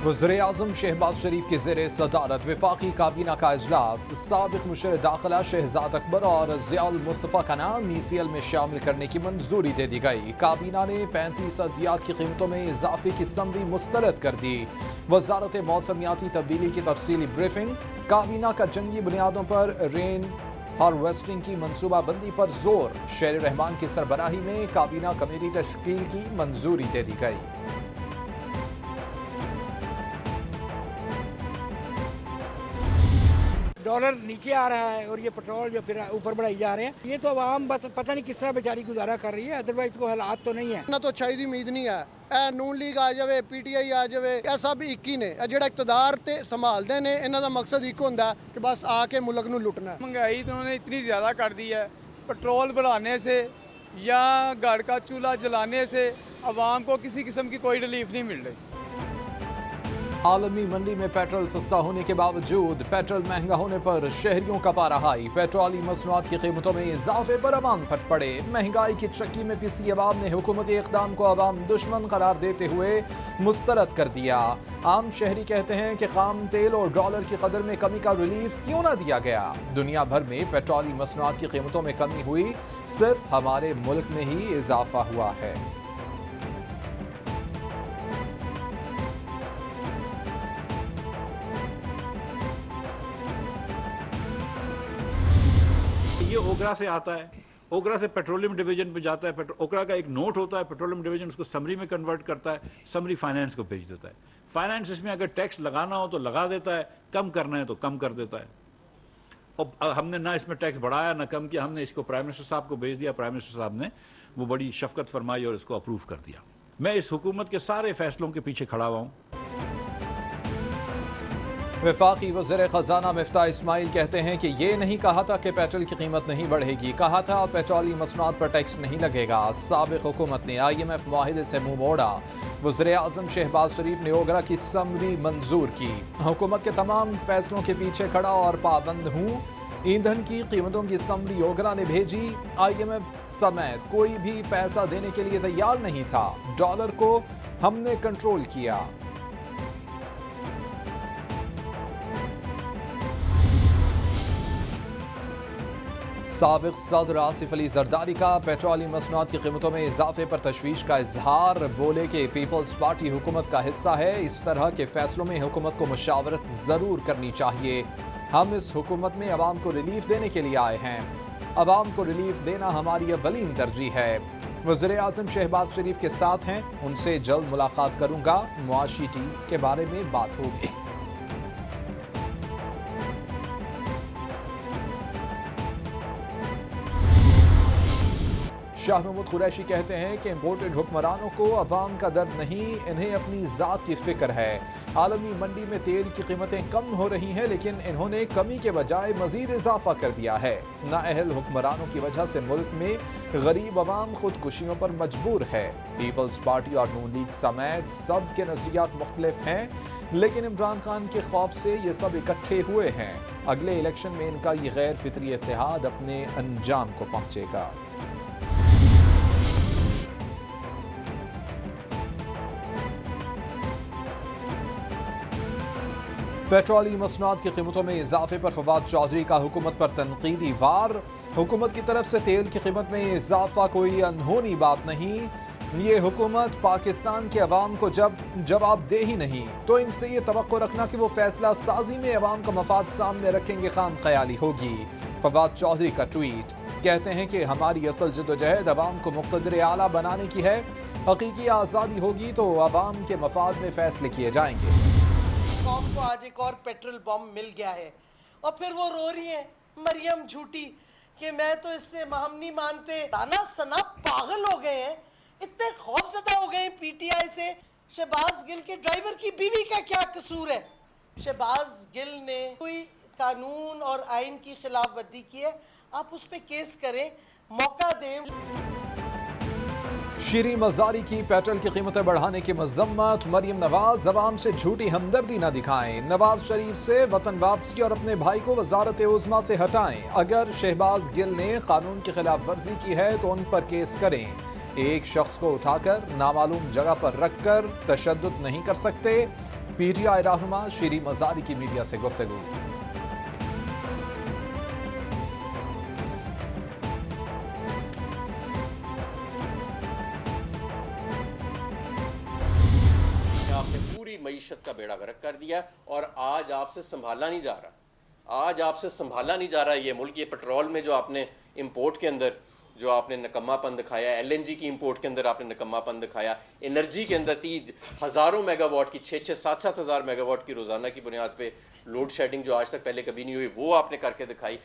वज़ीर-ए-आज़म शहबाज शरीफ के ज़ेर सदारत वफाकी काबीना का इजलास। साबिक़ मुशीर दाखिला शहजाद अकबर और ज़ियाउल मुस्तफ़ा का नाम ECL में शामिल करने की मंजूरी दे दी गई। काबीना ने 35 अद्वियात की कीमतों में इजाफे की समरी मुस्तरद कर दी। वज़ारत मौसमियाती तब्दीली की तफसीली ब्रीफिंग। काबीना का जंगी बुनियादों पर रेन हार्वेस्टिंग की मनसूबाबंदी पर जोर। शेर रहमान की सरबराही में काबीना कमेटी तश्कील की मंजूरी दे दी गई। डॉलर नीचे आ रहा है और ये पेट्रोल जो फिर ऊपर बढ़ाई जा रहे हैं, ये तो आवाम बस पता नहीं किस तरह बेचारी गुजारा कर रही है, अदरवाइज कोई हालात तो नहीं है ना। तो अच्छाई दी उम्मीद नहीं है। ਇਹ ਨੂਨ ਲੀਗ ਆ ਜਾਵੇ, PTI ਆ ਜਾਵੇ, ਇਹ ਸਭ ਇੱਕ ਹੀ ਨੇ। ਇਹ ਜਿਹੜਾ ਇਕਤਦਾਰ ਤੇ ਸੰਭਾਲਦੇ ਨੇ, ਇਹਨਾਂ ਦਾ ਮਕਸਦ ਇੱਕ ਹੁੰਦਾ ਕਿ ਬਸ ਆ ਕੇ ਮੁਲਕ ਨੂੰ ਲੁੱਟਣਾ। महंगाई तो उन्होंने इतनी ज़्यादा कर दी है, पेट्रोल बढ़ाने से या घर का चूल्हा जलाने से आवाम को किसी किस्म की कोई रिलीफ नहीं मिल रही। आलमी मंडी में पेट्रोल सस्ता होने के बावजूद पेट्रोल महंगा होने पर शहरियों का पारा हाई। पेट्रोली मसनूआत की कीमतों में इजाफे पर अवाम फट पड़े। महंगाई की चक्की में पिसी अवाम ने हुकूमती इक़दाम को अवाम दुश्मन करार देते हुए मुस्तरद कर दिया। आम शहरी कहते हैं कि खाम तेल और डॉलर की कदर में कमी का रिलीफ क्यों ना दिया गया। दुनिया भर में पेट्रोली मसनूआत की कीमतों में कमी हुई, सिर्फ हमारे मुल्क में ही इजाफा हुआ है। ये ओगरा से आता है, ओगरा से पेट्रोलियम डिवीजन पे जाता है। ओगरा का एक नोट होता है, पेट्रोलियम डिवीजन उसको समरी में कन्वर्ट करता है, समरी फाइनेंस को भेज देता है। फाइनेंस इसमें अगर टैक्स लगाना हो तो लगा देता है, कम करना है तो कम कर देता है। और हमने ना इसमें टैक्स बढ़ाया ना कम किया, हमने इसको प्राइम मिनिस्टर साहब को भेज दिया। प्राइम मिनिस्टर साहब ने वो बड़ी शफकत फरमाई और इसको अप्रूव कर दिया। मैं इस हुकूमत के सारे फैसलों के पीछे खड़ा हुआ हूँ। वफाकी वज़ीर ख़ज़ाना मिफ्ताह इस्माइल कहते हैं कि ये नहीं कहा था कि पेट्रोल की कीमत नहीं बढ़ेगी, कहा था पेट्रोली मसनूआत पर टैक्स नहीं लगेगा। साबिक़ हुकूमत ने IMF मुआहिदे से मुंह मोड़ा। वज़ीर-ए-आज़म शहबाज शरीफ ने ओगरा की समरी मंजूर की। हुकूमत के तमाम फैसलों के पीछे खड़ा और पाबंद हूँ। ईंधन की कीमतों की समरी ओगरा ने भेजी। IMF समेत कोई भी पैसा देने के लिए तैयार नहीं था। डॉलर को हमने कंट्रोल किया। साबिक़ सदर आसिफ अली जरदारी का पेट्रोली मसनूआत की कीमतों में इजाफे पर तशवीश का इजहार। बोले कि पीपल्स पार्टी हुकूमत का हिस्सा है, इस तरह के फैसलों में हुकूमत को मुशावरत ज़रूर करनी चाहिए। हम इस हुकूमत में अवाम को रिलीफ देने के लिए आए हैं। अवाम को रिलीफ देना हमारी अव्वलीन तरजीह है। वज़ीर-ए-आज़म शहबाज शरीफ के साथ हैं, उनसे जल्द मुलाकात करूंगा। मुआशी टीम के बारे में बात होगी। शाह महमूद कुरैशी कहते हैं कि इम्पोर्टेड हुक्मरानों को अवाम का दर्द नहीं, इन्हें अपनी ज़ात की फिक्र है। आलमी मंडी में तेल की कीमतें कम हो रही हैं, लेकिन इन्होंने कमी के बजाय मजीद इजाफा कर दिया है। नाअहल हुक्मरानों की वजह से मुल्क में गरीब अवाम खुदकुशियों पर मजबूर है। पीपल्स पार्टी और नून लीग समेत सब के नज़रियात मुख्तलिफ हैं, लेकिन इमरान खान के खौफ से ये सब इकट्ठे हुए हैं। अगले इलेक्शन में इनका ये गैर फितरी इत्तेहाद अपने अंजाम को पहुंचेगा। पेट्रोली मसनूआत की कीमतों में इजाफे पर फवाद चौधरी का हुकूमत पर तनकीदी वार। हुकूमत की तरफ से तेल की कीमत में इजाफा कोई अनहोनी बात नहीं। ये हुकूमत पाकिस्तान के अवाम को जब जवाब दे ही नहीं, तो इनसे ये तवक्को रखना कि वो फैसला साजी में अवाम का मफाद सामने रखेंगे खाम ख्याली होगी। फवाद चौधरी का ट्वीट। कहते हैं कि हमारी असल जद्दोजहद अवाम को मुक़्तदर आला बनाने की है। हकीकी आज़ादी होगी तो अवाम के मफाद में फैसले किए जाएंगे। कौम को आज एक और पेट्रोल बम मिल गया है और फिर वो रो रही है मरियम झूठी कि मैं तो इससे हम नहीं मानते। राना सना पागल हो गए हैं, इतने खौफजदा हो गए PTI से। शहबाज गिल के ड्राइवर की बीवी का क्या कसूर है? शहबाज गिल ने कोई कानून और आइन की खिलाफ वर्जी की है, आप उस पर केस करें, मौका दें। शीरी मज़ारी की पेट्रोल की कीमतें बढ़ाने की मजम्मत। मरियम नवाज अवाम से झूठी हमदर्दी न दिखाएं। नवाज शरीफ से वतन वापसी और अपने भाई को वजारत उज़्मा से हटाएं। अगर शहबाज गिल ने कानून की खिलाफ वर्जी की है तो उन पर केस करें। एक शख्स को उठाकर नामालूम जगह पर रखकर तशद्दुद नहीं कर सकते। PTI रहनुमा शीरी मजारी की मीडिया से गुफ्तगू। आपने पूरी मईशत का बेड़ा गर्क कर दिया और आज आपसे संभाला नहीं जा रहा। आज आपसे संभाला नहीं जा रहा ये मुल्क। ये पेट्रोल में जो आपने इंपोर्ट के अंदर जो आपने नकम्मापन दिखाया, LNG की इंपोर्ट के अंदर आपने नकम्मापन दिखाया, एनर्जी के अंदर हज़ारों मेगावाट की 6-7 हज़ार मेगावाट की रोज़ाना की बुनियाद पे लोड शेडिंग जो आज तक पहले कभी नहीं हुई वो आपने करके दिखाई।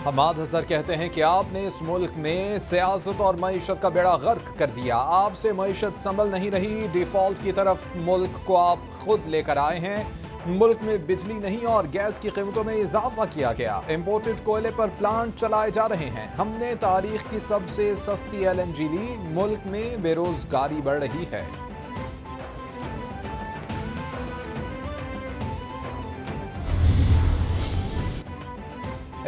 हमाद हज़र कहते हैं कि आपने इस मुल्क में सियासत और मईशत का बेड़ा गर्क कर दिया। आपसे मईशत संभल नहीं रही, डिफॉल्ट की तरफ मुल्क को आप खुद लेकर आए हैं। मुल्क में बिजली नहीं और गैस की कीमतों में इजाफा किया गया। इंपोर्टेड कोयले पर प्लांट चलाए जा रहे हैं। हमने तारीख की सबसे सस्ती LNG ली। मुल्क में बेरोजगारी बढ़ रही है।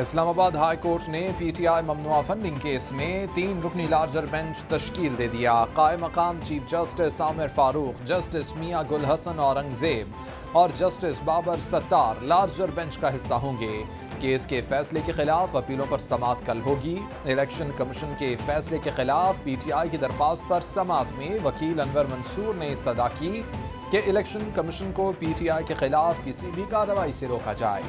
इस्लामाबाद हाई कोर्ट ने PTI ममनुआ फंडिंग केस में 3 रुकनी लार्जर बेंच तश्कील दे दिया। कायम मकाम chief justice Amir Farooq, justice Mian Gul Hasan Aurangzeb और justice Babar Sattar larger bench का हिस्सा होंगे। केस के फैसले के खिलाफ अपीलों पर समाअत कल होगी। इलेक्शन कमीशन के फैसले के खिलाफ PTI की दरख्वास्त पर समाअत में वकील अनवर मंसूर ने सदा की कि इलेक्शन कमीशन को PTI के खिलाफ किसी भी कार्रवाई से रोका जाए।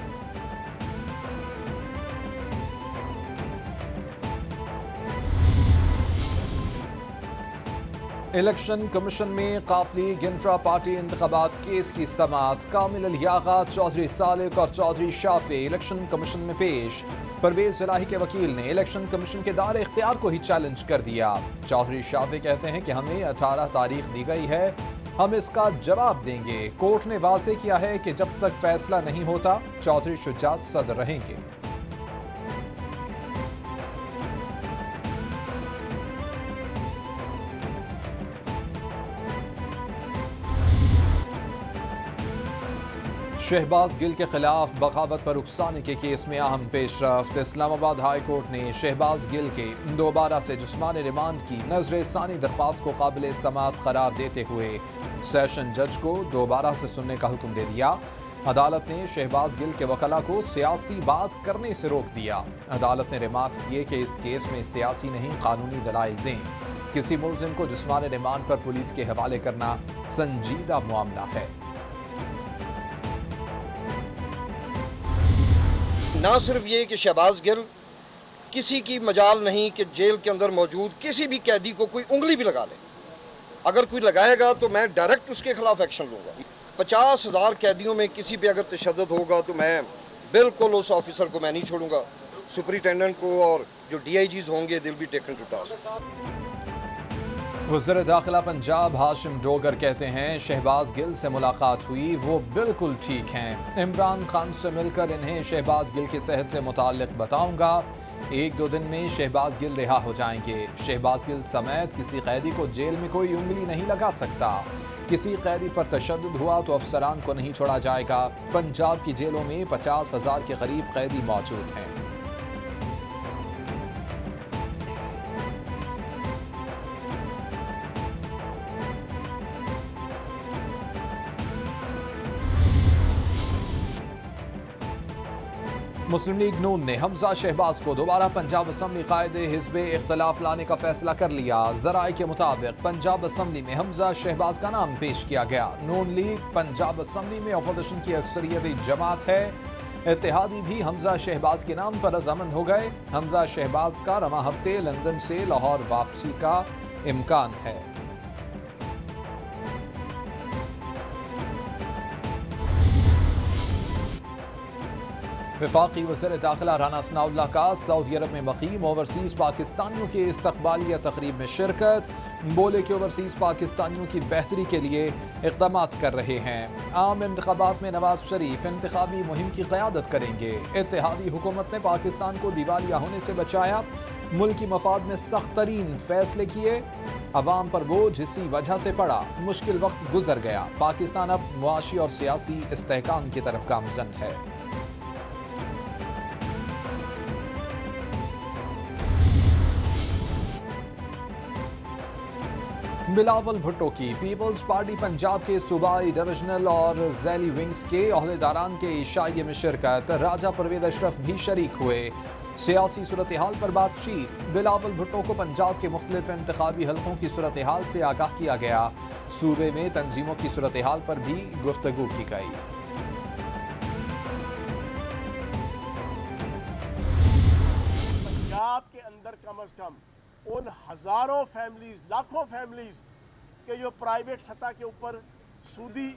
इलेक्शन कमीशन में काफली गिनट्रा पार्टी इंतखाबात केस की समाअत। कामिल अल-यागा, चौधरी सालिक और चौधरी शाफी इलेक्शन कमीशन में पेश। परवेज इलाही के वकील ने इलेक्शन कमीशन के दायरे इख्तियार को ही चैलेंज कर दिया। चौधरी शाफी कहते हैं कि हमें 18 तारीख दी गई है, हम इसका जवाब देंगे। कोर्ट ने वाज़ेह किया है कि जब तक फैसला नहीं होता चौधरी शुजात सदर रहेंगे। शहबाज गिल के खिलाफ बगावत पर उकसाने के केस में अहम पेशरफ्त। इस्लामाबाद हाई कोर्ट ने शहबाज गिल के दोबारा से जिस्मानी रिमांड की नजर-ए-सानी दरख्वास्त को काबिल समाअत करार देते हुए सेशन जज को दोबारा से सुनने का हुक्म दे दिया। अदालत ने शहबाज गिल के वकला को सियासी बात करने से रोक दिया। अदालत ने रिमार्क्स दिए कि इस केस में सियासी नहीं कानूनी दलाइल दें। किसी मुलजिम को जिस्मानी रिमांड पर पुलिस के हवाले करना संजीदा मामला है। ना सिर्फ ये कि शहबाज गिल किसी की मजाल नहीं कि जेल के अंदर मौजूद किसी भी कैदी को कोई उंगली भी लगा ले। अगर कोई लगाएगा तो मैं डायरेक्ट उसके खिलाफ एक्शन लूँगा। 50,000 कैदियों में किसी पे अगर तशद्दुद होगा तो मैं बिल्कुल उस ऑफिसर को मैं नहीं छोड़ूंगा। सुपरिटेंडेंट को और जो DIGs होंगे दिल बी टेकन टू टास्क। वज़ीर दाखिला पंजाब हाशिम डोगर कहते हैं शहबाज गिल से मुलाकात हुई, वो बिल्कुल ठीक हैं। इमरान खान से मिलकर इन्हें शहबाज गिल की सेहत से मुताल्लिक बताऊंगा। 1-2 दिन में शहबाज गिल रिहा हो जाएंगे। शहबाज गिल समेत किसी कैदी को जेल में कोई उंगली नहीं लगा सकता। किसी कैदी पर तशद्दुद हुआ तो अफसरान को नहीं छोड़ा जाएगा। पंजाब की जेलों में 50,000 के करीब कैदी मौजूद हैं। मुस्लिम लीग नून ने हमजा शहबाज को दोबारा पंजाब असम्बली कायदे हिज़्ब इख्तिलाफ लाने का फैसला कर लिया। ज़राए के मुताबिक पंजाब असम्बली में हमजा शहबाज का नाम पेश किया गया। नून लीग पंजाब असम्बली में अपोजिशन की अक्सरियती जमात है। इत्तेहादी भी हमजा शहबाज के नाम पर रजामंद हो गए। हमजा शहबाज का रमा हफ्ते लंदन से लाहौर वापसी का इम्कान है। वफाकी वज़ीर दाखिला राना सनाउल्लाह का सऊदी अरब में मक़ीम ओवरसीज़ पाकिस्तानियों के इस्तक़बालिया तक़रीब में शिरकत। बोले कि ओवरसीज़ पाकिस्तानियों की बेहतरी के लिए इक़दामात कर रहे हैं। आम इंतख़ाबात में नवाज शरीफ इंतख़ाबी मुहिम की क़यादत करेंगे। इत्तेहादी हुकूमत ने पाकिस्तान को दिवालिया होने से बचाया। मुल्की मफाद में सख्त तरीन फैसले किए। अवाम पर बोझ इसी वजह से पड़ा। मुश्किल वक्त गुजर गया। पाकिस्तान अब मुआशी और सियासी इस्तेहकाम की तरफ गामज़न है। بلاول بھٹو کی پیپلز پارٹی پنجاب کے صوبائی ڈویژنل اور ذیلی ونگز کے عہدیداران کے عشائیے میں شرکت، راجہ پرویز اشرف بھی شریک ہوئے۔ سیاسی صورتحال پر بات چیت، بلاول بھٹو کو پنجاب کے مختلف انتخابی حلقوں کی صورتحال سے آگاہ کیا گیا، صوبے میں تنظیموں کی صورتحال پر بھی گفتگو کی گئی۔ پنجاب کے اندر کم از کم ان ہزاروں فیملیز، لاکھوں فیملیز کے جو پرائیویٹ سطح کے اوپر سودی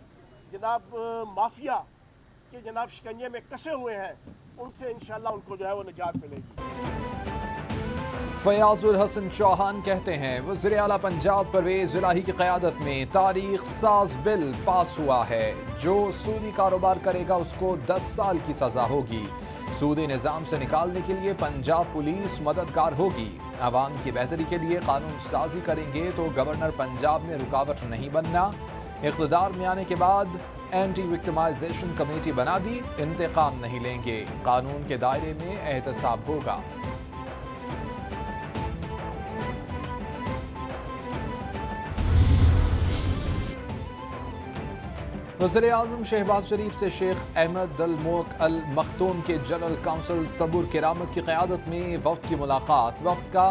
جناب مافیا کے جناب شکنجے میں کسے ہوئے ہیں، ان سے انشاءاللہ ان کو جو ہے وہ نجات ملے گی۔ فیاض الحسن چوہان کہتے ہیں وزیر اعلیٰ پنجاب پرویز الہی کی قیادت میں تاریخ ساز بل پاس ہوا ہے، جو سودی کاروبار کرے گا اس کو 10 سال کی سزا ہوگی۔ سودی نظام سے نکالنے کے لیے پنجاب پولیس مددگار ہوگی، عوام کی بہتری کے لیے قانون سازی کریں گے تو گورنر پنجاب میں رکاوٹ نہیں بننا۔ اقتدار میں آنے کے بعد اینٹی وکٹمائزیشن کمیٹی بنا دی، انتقام نہیں لیں گے، قانون کے دائرے میں احتساب ہوگا۔ وزیر اعظم شہباز شریف سے شیخ احمد الملک المختوم کے جنرل کونسل صبور کرامت کی قیادت میں وفد کی ملاقات، وفد کا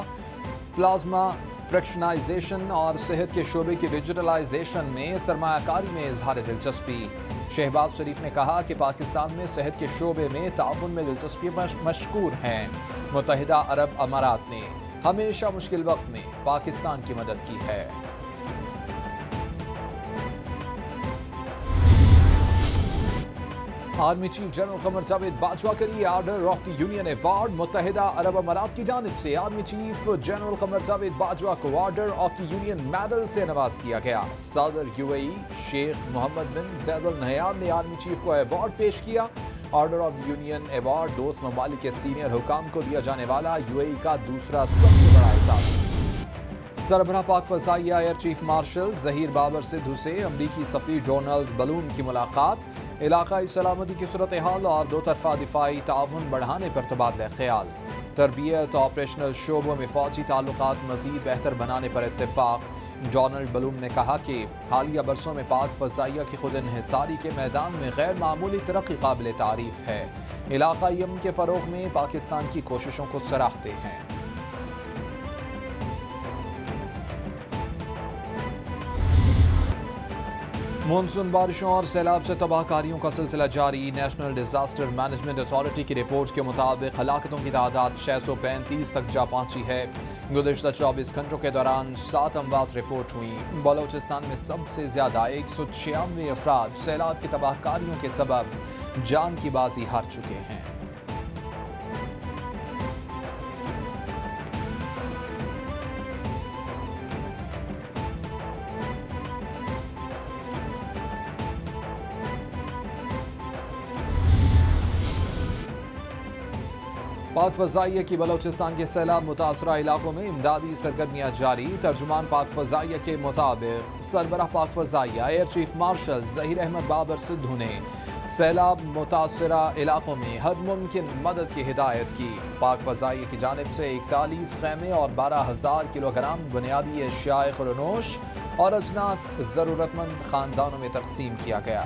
پلازما فریکشنائزیشن اور صحت کے شعبے کی ڈیجیٹلائزیشن میں سرمایہ کاری میں اظہار دلچسپی۔ شہباز شریف نے کہا کہ پاکستان میں صحت کے شعبے میں تعاون میں دلچسپی مشکور ہیں۔ متحدہ عرب امارات نے ہمیشہ مشکل وقت میں پاکستان کی مدد کی ہے۔ Army chief general Qamar Javed Bajwa کے لیے order of the union award, متحدہ عرب امارات کی جانب سے army chief general Qamar Javed Bajwa کو order of the union medal سے نواز دیا گیا۔ صدر UAE شیخ محمد بن زید ال نہیان نے آرمی چیف کو ایوارڈ پیش کیا۔ Order of the union award دوست ممالک کے سینئر حکام کو دیا جانے والا UAE کا دوسرا سب سے بڑا اعزاز ہے۔ سربراہ پاک فضائیہ air chief marshal Zaheer Babar Sidhu سے امریکی سفیر ڈونلڈ بلون کی ملاقات، علاقائی سلامتی کی صورتحال اور دو طرفہ دفاعی تعاون بڑھانے پر تبادلہ خیال، تربیت آپریشنل شعبوں میں فوجی تعلقات مزید بہتر بنانے پر اتفاق۔ ڈونلڈ بلوم نے کہا کہ حالیہ برسوں میں پاک فضائیہ کی خود انحصاری کے میدان میں غیر معمولی ترقی قابل تعریف ہے، علاقائی امن کے فروغ میں پاکستان کی کوششوں کو سراہتے ہیں۔ مونسون بارشوں اور سیلاب سے تباہ کاریوں کا سلسلہ جاری۔ نیشنل ڈیزاسٹر مینجمنٹ اتھارٹی کی رپورٹ کے مطابق ہلاکتوں کی تعداد 635 تک جا پہنچی ہے۔ گزشتہ 24 گھنٹوں کے دوران 7 اموات رپورٹ ہوئیں۔ بلوچستان میں سب سے زیادہ 196 افراد سیلاب کی تباہ کاریوں کے سبب جان کی بازی ہار چکے ہیں۔ پاک فضائیہ کی بلوچستان کے سیلاب متاثرہ علاقوں میں امدادی سرگرمیاں جاری۔ ترجمان پاک فضائیہ کے مطابق سربراہ پاک فضائیہ air chief marshal Zaheer Ahmed Babar Sidhu نے سیلاب متاثرہ علاقوں میں ہر ممکن مدد کی ہدایت کی۔ پاک فضائیہ کی جانب سے 41 خیمے اور 12,000 کلوگرام بنیادی اشیاء خورنوش اور اجناس ضرورت مند خاندانوں میں تقسیم کیا گیا۔